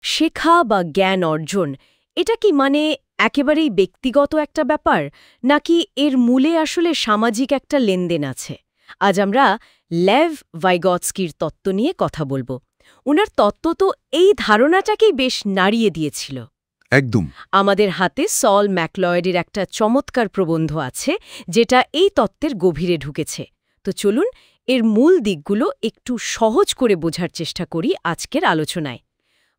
শেখা বা জ্ঞান অর্জন এটা কি মানে একেবারেই ব্যক্তিগত একটা ব্যাপার নাকি এর মূলে আসলে সামাজিক একটা লেনদেন আছে? আজ আমরা লেভ ভাইগটস্কির তত্ত্ব নিয়ে কথা বলবো। উনার তত্ত্ব তো এই ধারণাটাকেই বেশ নাড়িয়ে দিয়েছিল। একদম। আমাদের হাতে সল ম্যাকলয়েডের একটা চমৎকার প্রবন্ধ আছে যেটা এই তত্ত্বের গভীরে ঢুকেছে। তো চলুন এর মূল দিকগুলো একটু সহজ করে বোঝার চেষ্টা করি আজকের আলোচনায়।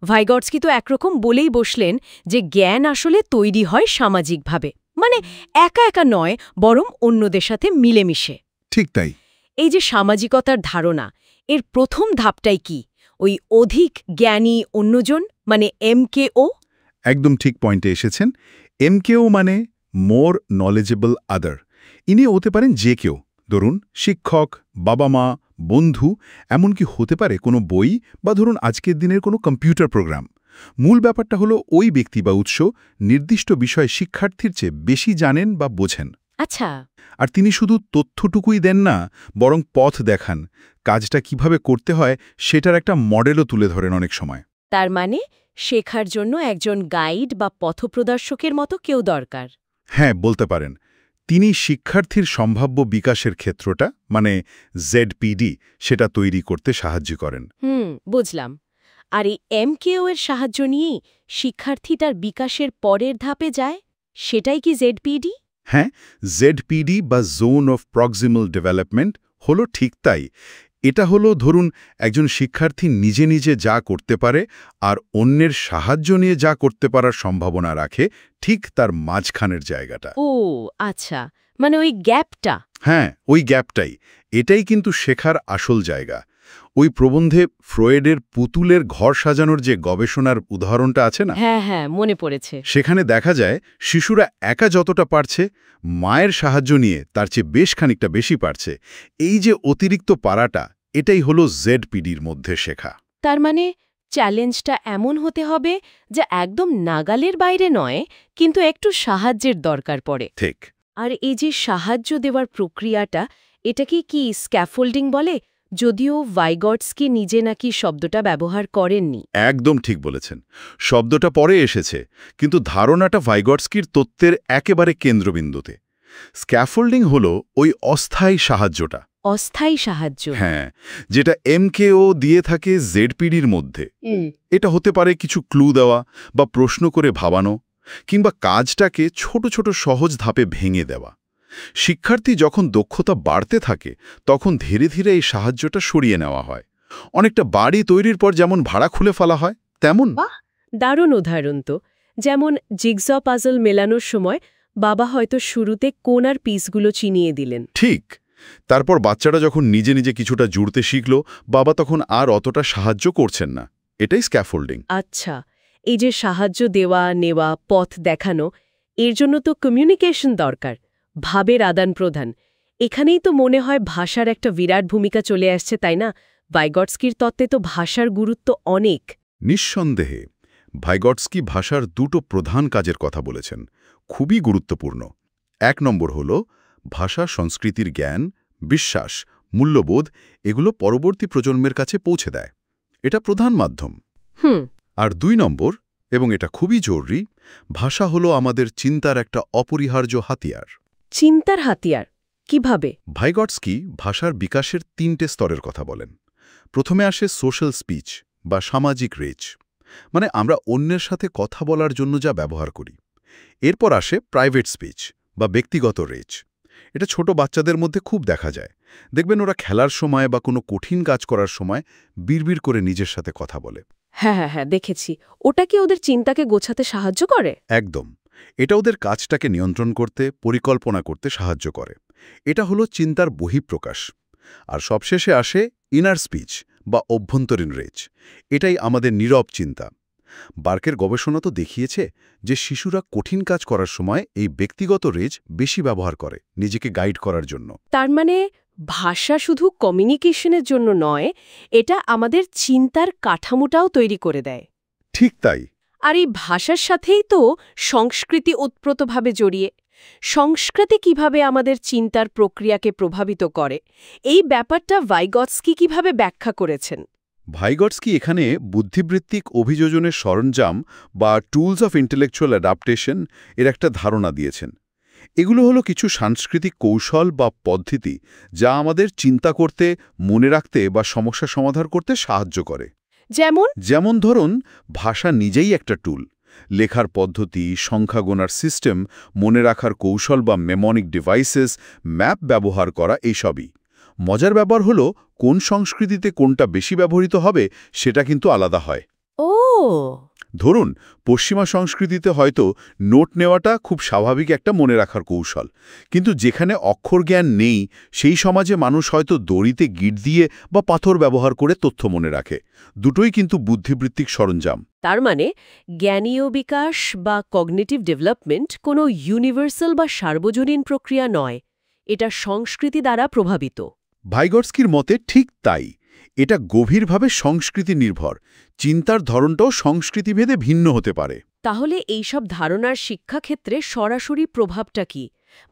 ভাইগটস্কি তো একরকম বলেই বসলেন যে জ্ঞান আসলে তৈরি হয় সামাজিকভাবে, মানে একা একা নয়, বরং অন্যদের সাথে মিলেমিশে। ঠিক তাই। এই যে সামাজিকতার ধারণা, এর প্রথম ধাপটাই কি? ওই অধিক জ্ঞানী অন্যজন, মানে MKO? একদম ঠিক পয়েন্টে এসেছেন। MKO মানে মোর নলেজেবল আদার। ইনি হতে পারেন যে কেউ, ধরুন শিক্ষক, বাবা মা, বন্ধু, এমনকি হতে পারে কোনো বই বা ধরুন আজকের দিনের কোনো কম্পিউটার প্রোগ্রাম। মূল ব্যাপারটা হলো ওই ব্যক্তি বা উৎস নির্দিষ্ট বিষয় শিক্ষার্থীর চেয়ে বেশি জানেন বা বোঝেন। আচ্ছা। আর তিনি শুধু তথ্যটুকুই দেন না, বরং পথ দেখান। কাজটা কিভাবে করতে হয় সেটার একটা মডেলও তুলে ধরেন অনেক সময়। তার মানে শেখার জন্য একজন গাইড বা পথপ্রদর্শকের মতো কেউ দরকার। হ্যাঁ, বলতে পারেন। তিনি শিক্ষার্থীর সম্ভাব্য বিকাশের ক্ষেত্রটা, মানে ZPD, সেটা তৈরি করতে সাহায্য করেন। বুঝলাম। আর এই MKO এর সাহায্য নিয়েই শিক্ষার্থী তার বিকাশের পরের ধাপে যায়, সেটাই কি ZPD? হ্যাঁ, ZPD বা জোন অফ প্রক্সিমাল ডেভেলপমেন্ট হলো ঠিক তাই। এটা হলো ধরুন একজন শিক্ষার্থী নিজে নিজে যা করতে পারে আর অন্যের সাহায্য নিয়ে যা করতে পারার সম্ভাবনা রাখে, ঠিক তার মাঝখানের জায়গাটা। ও আচ্ছা, মানে ওই গ্যাপটা। হ্যাঁ, ওই গ্যাপটাই। এটাই কিন্তু শেখার আসল জায়গা। ওই প্রবন্ধে ফ্রয়েডের পুতুলের ঘর সাজানোর যে গবেষণার উদাহরণটা আছে না, হ্যাঁ হ্যাঁ, মনে পড়েছে। সেখানে দেখা যায় শিশুরা একা যতটা পারছে, মায়ের সাহায্য নিয়ে তার চেয়ে বেশ খানিকটা বেশি পারছে। এই যে অতিরিক্ত পারাটা, এটাই হলো ZPDর মধ্যে শেখা। তার মানে চ্যালেঞ্জটা এমন হতে হবে যা একদম নাগালের বাইরে নয়, কিন্তু একটু সাহায্যের দরকার পড়ে। ঠিক। আর এই যে সাহায্য দেওয়ার প্রক্রিয়াটা, এটাকে কি স্ক্যাফোল্ডিং বলে? যদিও ভাইগটস্কি নিজে নাকি শব্দটা ব্যবহার করেননি। একদম ঠিক বলেছেন। শব্দটা পরে এসেছে, কিন্তু ধারণাটা ভাইগটস্কির তত্ত্বের একেবারে কেন্দ্রবিন্দুতে। স্ক্যাফোল্ডিং হলো ওই অস্থায়ী সাহায্যটা। অস্থায়ী সাহায্য? হ্যাঁ, যেটা MKO দিয়ে থাকে ZPDর মধ্যে। এটা হতে পারে কিছু ক্লু দেওয়া বা প্রশ্ন করে ভাবানো, কিংবা কাজটাকে ছোট ছোট সহজ ধাপে ভেঙে দেওয়া। শিক্ষার্থী যখন দক্ষতা বাড়তে থাকে, তখন ধীরে ধীরে এই সাহায্যটা সরিয়ে নেওয়া হয়। অনেকটা বাড়ি তৈরির পর যেমন ভাড়া খুলে ফেলা হয়, তেমন। দারুণ উদাহরণ তো। যেমন জিগজ পাজল মেলানোর সময় বাবা হয়তো শুরুতে কোণার পিসগুলো চিনিয়ে দিলেন। ঠিক। তারপর বাচ্চাটা যখন নিজে নিজে কিছুটা জুড়তে শিখল, বাবা তখন আর অতটা সাহায্য করছেন না। এটাই স্ক্যাফোল্ডিং। আচ্ছা, এই যে সাহায্য দেওয়া নেওয়া, পথ দেখানো, এর জন্য তো কমিউনিকেশন দরকার, ভাবের আদান প্রদান। এখানেই তো মনে হয় ভাষার একটা বিরাট ভূমিকা চলে আসছে, তাই না? ভাইগটস্কির তত্ত্বে তো ভাষার গুরুত্ব অনেক। নিঃসন্দেহে। ভাইগটস্কি ভাষার দুটো প্রধান কাজের কথা বলেছেন, খুবই গুরুত্বপূর্ণ। 1 নম্বর হল ভাষা সংস্কৃতির জ্ঞান, বিশ্বাস, মূল্যবোধ, এগুলো পরবর্তী প্রজন্মের কাছে পৌঁছে দেয়। এটা প্রধান মাধ্যম। আর 2 নম্বর, এবং এটা খুবই জরুরি, ভাষা হলো আমাদের চিন্তার একটা অপরিহার্য হাতিয়ার। চিন্তার হাতিয়ার? কিভাবে? ভাইগটস্কি ভাষার বিকাশের 3টে স্তরের কথা বলেন। প্রথমে আসে সোশ্যাল স্পিচ বা সামাজিক রেচ, মানে আমরা অন্যের সাথে কথা বলার জন্য যা ব্যবহার করি। এরপর আসে প্রাইভেট স্পিচ বা ব্যক্তিগত রেচ। এটা ছোট বাচ্চাদের মধ্যে খুব দেখা যায়। দেখবেন ওরা খেলার সময় বা কোনো কঠিন কাজ করার সময় বিড়বিড় করে নিজের সাথে কথা বলে। হ্যাঁ হ্যাঁ হ্যাঁ, দেখেছি। ওটা কি ওদের চিন্তাকে গোছাতে সাহায্য করে? একদম। এটা ওদের কাজটাকে নিয়ন্ত্রণ করতে, পরিকল্পনা করতে সাহায্য করে। এটা হলো চিন্তার বহিঃপ্রকাশ। আর সবশেষে আসে ইনার স্পিচ বা অভ্যন্তরীণ রেচ। এটাই আমাদের নীরব চিন্তা। বার্কের গবেষণা তো দেখিয়েছে যে শিশুরা কঠিন কাজ করার সময় এই ব্যক্তিগত রেচ বেশি ব্যবহার করে নিজেকে গাইড করার জন্য। তার মানে ভাষা শুধু কমিউনিকেশনের জন্য নয়, এটা আমাদের চিন্তার কাঠামোটাও তৈরি করে দেয়। ঠিক তাই। আর এই ভাষার সাথেই তো সংস্কৃতি ওতপ্রোতভাবে জড়িয়ে। সংস্কৃতি কিভাবে আমাদের চিন্তার প্রক্রিয়াকে প্রভাবিত করে, এই ব্যাপারটা ভাইগটস্কি কিভাবে ব্যাখ্যা করেছেন? ভাইগটস্কি এখানে বুদ্ধিবৃত্তিক অভিযোজনের সরঞ্জাম বা টুলস অফ ইন্টেলেকচুয়াল অ্যাডাপ্টেশন এর একটা ধারণা দিয়েছেন। এগুলো হলো কিছু সাংস্কৃতিক কৌশল বা পদ্ধতি যা আমাদের চিন্তা করতে, মনে রাখতে বা সমস্যা সমাধান করতে সাহায্য করে। যেমন ধরুন, ভাষা নিজেই একটা টুল। লেখার পদ্ধতি, সংখ্যা গোনার সিস্টেম, মনে রাখার কৌশল বা মেমনিক ডিভাইসেস, ম্যাপ ব্যবহার করা, এইসবই। মজার ব্যাপার হলো, কোন সংস্কৃতিতে কোনটা বেশি ব্যবহৃত হবে সেটা কিন্তু আলাদা হয়। ও, ধরুন, পশ্চিমা সংস্কৃতিতে হয়তো নোট নেওয়াটা খুব স্বাভাবিক একটা মনে রাখার কৌশল, কিন্তু যেখানে অক্ষর জ্ঞান নেই সেই সমাজে মানুষ হয়তো দড়িতে গিট দিয়ে বা পাথর ব্যবহার করে তথ্য মনে রাখে। দুটোই কিন্তু বুদ্ধিবৃত্তিক সরঞ্জাম। তার মানে জ্ঞানীয় বিকাশ বা কগনিটিভ ডেভেলপমেন্ট কোনো ইউনিভার্সাল বা সার্বজনীন প্রক্রিয়া নয়, এটা সংস্কৃতি দ্বারা প্রভাবিত। ভাইগটস্কির মতে ঠিক তাই। এটা গভীরভাবে সংস্কৃতি নির্ভর। চিন্তার ধরনটাও সংস্কৃতিভেদে ভিন্ন হতে পারে। তাহলে এইসব ধারণার শিক্ষাক্ষেত্রে সরাসরি প্রভাবটা কি?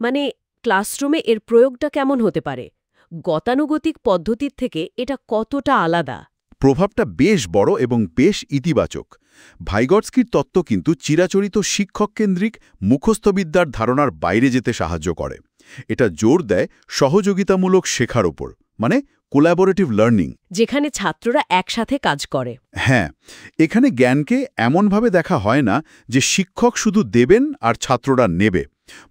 মানে ক্লাসরুমে এর প্রয়োগটা কেমন হতে পারে? গতানুগতিক পদ্ধতির থেকে এটা কতটা আলাদা? প্রভাবটা বেশ বড় এবং বেশ ইতিবাচক। ভাইগটস্কির তত্ত্ব কিন্তু চিরাচরিত শিক্ষককেন্দ্রিক মুখস্থবিদ্যার ধারণার বাইরে যেতে সাহায্য করে। এটা জোর দেয় সহযোগিতামূলক শেখার ওপর, মানে কোল্যাবোরেটিভ লার্নিং, যেখানে ছাত্ররা একসাথে কাজ করে। হ্যাঁ, এখানে জ্ঞানকে এমনভাবে দেখা হয় না যে শিক্ষক শুধু দেবেন আর ছাত্ররা নেবে,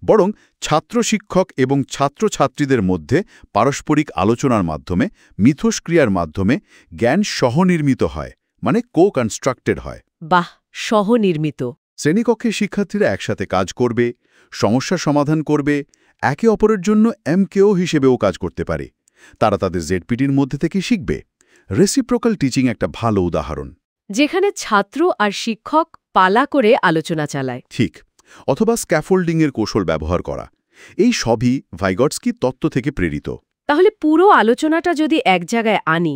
বরং ছাত্র শিক্ষক এবং ছাত্রছাত্রীদের মধ্যে পারস্পরিক আলোচনার মাধ্যমে, মিথস্ক্রিয়ার মাধ্যমে জ্ঞান সহনির্মিত হয়, মানে কো-কনস্ট্রাক্টেড হয়। বাহ, সহনির্মিত। শ্রেণীকক্ষে শিক্ষার্থীরা একসাথে কাজ করবে, সমস্যা সমাধান করবে, একে অপরের জন্য এমকেও হিসেবেও কাজ করতে পারে। তারা তাদের জেডপিটির মধ্যে থেকে শিখবে। রেসিপ্রোকাল টিচিং একটা ভালো উদাহরণ, যেখানে ছাত্র আর শিক্ষক পালা করে আলোচনা চালায়। ঠিক। অথবা স্ক্যাফোল্ডিংয়ের কৌশল ব্যবহার করা। এই সবই ভাইগটস্কি তত্ত্ব থেকে প্রেরিত। তাহলে পুরো আলোচনাটা যদি এক জায়গায় আনি,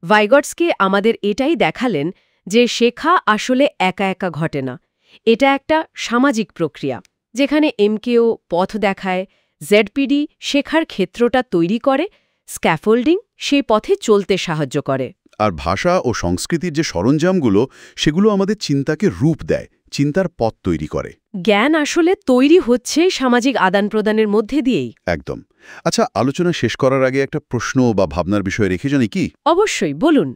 ভাইগটস্কি আমাদের এটাই দেখালেন যে শেখা আসলে একা একা ঘটে না। এটা একটা সামাজিক প্রক্রিয়া, যেখানে এমকেও পথ দেখায়, জেডপিডি শেখার ক্ষেত্রটা তৈরি করে, স্ক্যাফোল্ডিং সেই পথে চলতে সাহায্য করে। আর ভাষা ও সংস্কৃতির যে সরঞ্জামগুলো, সেগুলো আমাদের চিন্তাকে রূপ দেয়, চিন্তার পথ তৈরি করে। জ্ঞান আসলে তৈরি হচ্ছে সামাজিক আদান প্রদানের মধ্যে দিয়েই। একদম। আচ্ছা, আলোচনা শেষ করার আগে একটা প্রশ্ন বা ভাবনার বিষয় রেখে জানি কি? অবশ্যই, বলুন।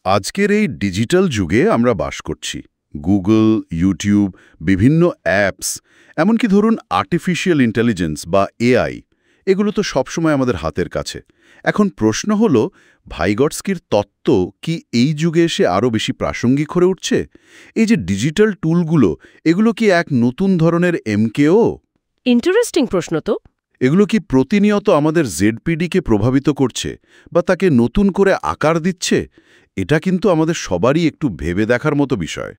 আজকের এই ডিজিটাল যুগে আমরা বাস করছি। গুগল, ইউটিউব, বিভিন্ন অ্যাপস, এমনকি ধরুন আর্টিফিশিয়াল ইন্টেলিজেন্স বা এআই, এগুলো তো সবসময় আমাদের হাতের কাছে। এখন প্রশ্ন হলো, ভাইগটস্কির তত্ত্ব কি এই যুগে এসে আরও বেশি প্রাসঙ্গিক হয়ে উঠছে? এই যে ডিজিটাল টুলগুলো, এগুলো কি এক নতুন ধরনের এমকেও? ইন্টারেস্টিং প্রশ্ন তো। এগুলো কি প্রতিনিয়ত আমাদের জেডপিডিকে প্রভাবিত করছে বা তাকে নতুন করে আকার দিচ্ছে? এটা কিন্তু আমাদের সবারই একটু ভেবে দেখার মতো বিষয়।